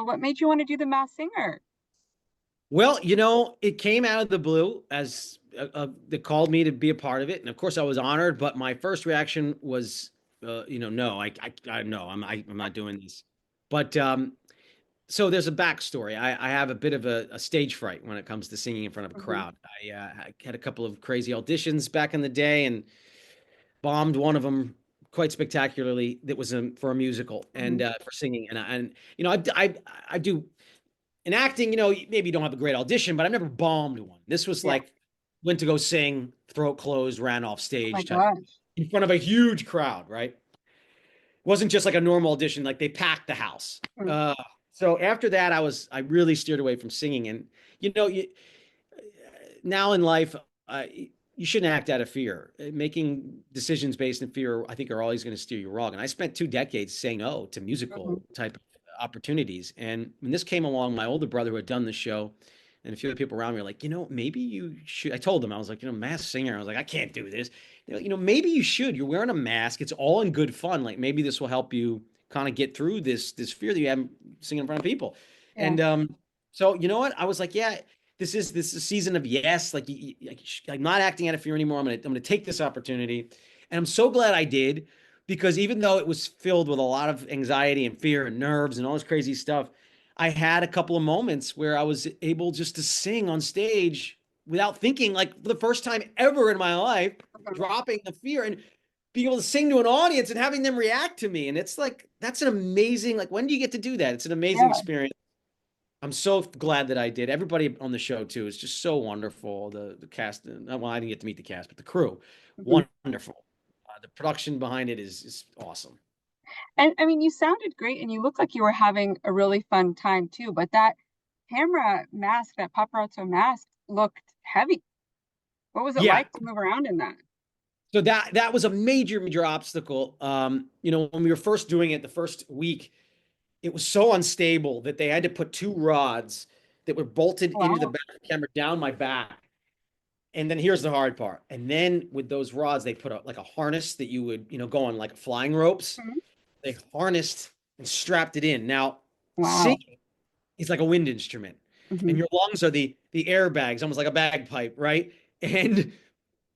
what made you want to do the Masked Singer? Well, it came out of the blue as they called me to be a part of it, and of course I was honored. But my first reaction was, no, no, I'm not doing this. But so there's a backstory. I have a bit of a stage fright when it comes to singing in front of a Hmm. crowd. I had a couple of crazy auditions back in the day and bombed one of them quite spectacularly. That was for a musical Hmm. and for singing. And I do in acting, maybe you don't have a great audition, but I've never bombed one. This was Yeah. like went to go sing, throat closed, ran off Oh my stage type gosh. in front of a huge crowd, right? It wasn't just like a normal audition, like they packed the house. Mm. Uh, so after that, I really steered away from singing. And you know, you, now in life, you shouldn't act out of fear. Making decisions based in fear, I think, are always going to steer you wrong. And I spent 2 decades saying no to Mhm. musical type of opportunities. And when this came along, my older brother who had done the show and a few other people around me were like, maybe you should. I told them, I was like, Masked Singer. I was like, I can't do this. They're like, maybe you should. You're wearing a mask. It's all in good fun. Like maybe this will help you kind of get through this fear that you have singing in front of people. Yeah. And so you know what? I was like, yeah, this is a season of yes. Like, I'm not acting out of fear anymore. I'm gonna take this opportunity, and I'm so glad I did because even though it was filled with a lot of anxiety and fear and nerves and all this crazy stuff, I had a couple of moments where I was able just to sing on stage without thinking, like for the first time ever in my life, Mhm. dropping the fear and being able to sing to an audience and having them react to me. And it's like that's an amazing, like when do you get to do that? It's an amazing Yeah. experience. I'm so glad that I did. Everybody on the show too is just so wonderful. The cast, well, I didn't get to meet the cast, but the crew, Mhm. wonderful. The production behind it is awesome. And I mean, you sounded great and you looked like you were having a really fun time too, but that camera mask, that paparazzo mask looked heavy. What was it Yeah. like to move around in that? So that was a major obstacle. When we were first doing it the first week, it was so unstable that they had to put two rods that were bolted into the Wow. back of the camera down my back. And then here's the hard part. And then with those rods, they put like a harness that you would, go on like flying ropes. Mhm. They harnessed and strapped it in. Now, Wow. singing is like a wind instrument, and Hmm. your lungs are the airbags, almost like a bagpipe, right? And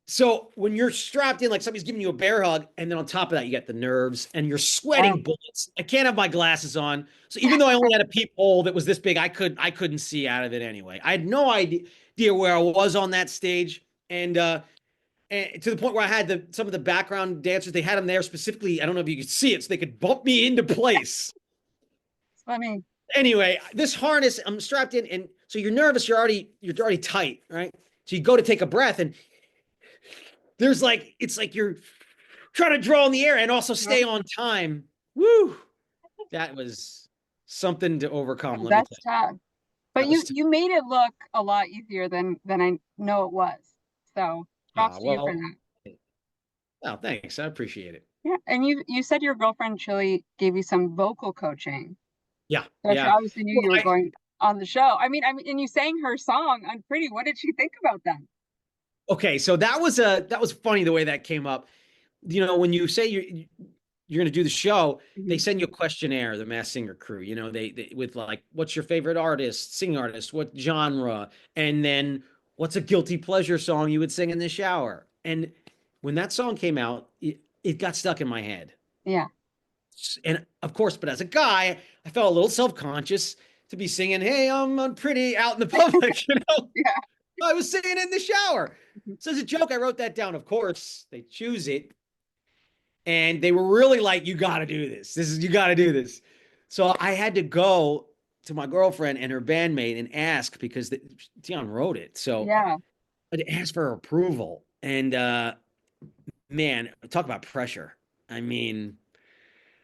so when you're strapped in, like somebody's giving you a bear hug, and then on top of that, you get the nerves and you're Wow. sweating bullets. I can't have my glasses on. So even though I only had a peephole that was this big, I couldn't see out of it anyway. I had no idea where I was on that stage. And to the point where I had some of the background dancers, they had them there specifically. I don't know if you could see it, so they could bump me into place. It's funny. Anyway, this harness, I'm strapped in, and so you're nervous. You're already tight, right? So you go to take a breath, and it's like you're trying to draw in the air and also Yep. stay on time. Woo! That was something to overcome. Let me tell That's you. tough. But That you was you made it look a lot easier than I know it was. So props to you for well. that. Oh, thanks. I appreciate it. Yeah. And you said your girlfriend Chili gave you some vocal coaching. Yeah, So she yeah. obviously knew Well, you were going on the show. I mean, and you sang her song on Pretty. What did she think about that? okay, so that was funny the way that came up. When you say you're going to do the show, they Hmm. send you a questionnaire, the Mass Singer crew. They with like, what's your favorite artist, singing artist, what genre, and then what's a guilty pleasure song you would sing in the shower. And when that song came out, it got stuck in my head. Yeah. And of course, but as a guy, I felt a little self conscious to be singing, "Hey, I'm pretty" out in the public. Yeah. I was singing in the shower. Mhm. So as a joke, I wrote that down. Of course, they choose it and they were really like, "You got to do this. You got to do this." So I had to go to my girlfriend and her bandmate and ask because Tion wrote it. So Yeah. I had to ask for her approval. And man, talk about pressure. I mean,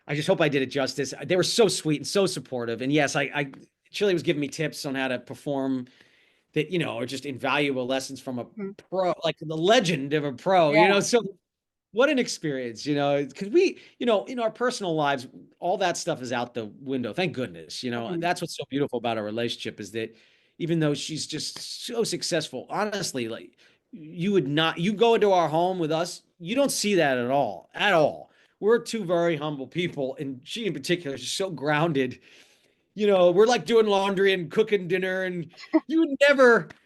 I just hope I did it justice. They were so sweet and so supportive. And yes, I Chile was giving me tips on how to perform that, are just invaluable lessons from a Mhm. pro, like the legend of a pro, Yeah. So what an experience, because we, in our personal lives, all that stuff is out the window. Thank goodness, Mhm. that's what's so beautiful about our relationship is that even though she's just so successful, honestly, like you go into our home with us, you don't see that at all. We're two very humble people, and she in particular is just so grounded we're like doing laundry and cooking dinner, and you would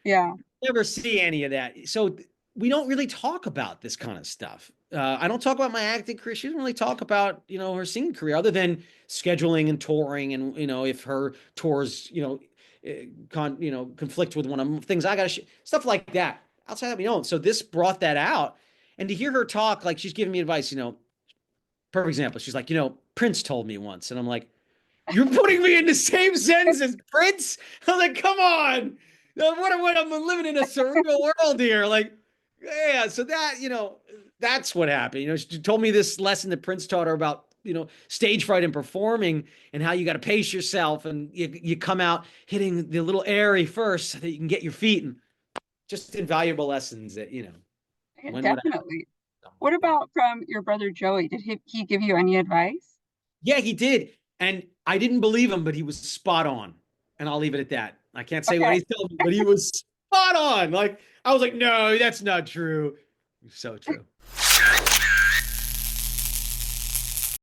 Yeah. never see any of that. So we don't really talk about this kind of stuff. I don't talk about my acting career. She doesn't really talk about, her singing career other than scheduling and touring. And, if her tours, conflict with one of the things I got to, stuff like that. Outside that, we don't. So this brought that out. And to hear her talk, like she's giving me advice, perfect example. She's like, Prince told me once. And I'm like, you're putting me in the same sentence as Prince? I'm like, come on. What I'm living in a surreal world here. Like, yeah, so that's what happened. She told me this lesson that Prince taught her about, stage fright and performing and how you got to pace yourself and you come out hitting the little airy first so that you can get your feet, and just invaluable lessons that, Yeah, when would I have definitely. something What like that? about from your brother Joey? Did he give you any advice? Yeah, he did. And I didn't believe him, but he was spot on. And I'll leave it at that. I can't say what Okay. he told me, but he was spot on. Like, I was like, no, that's not true. So true.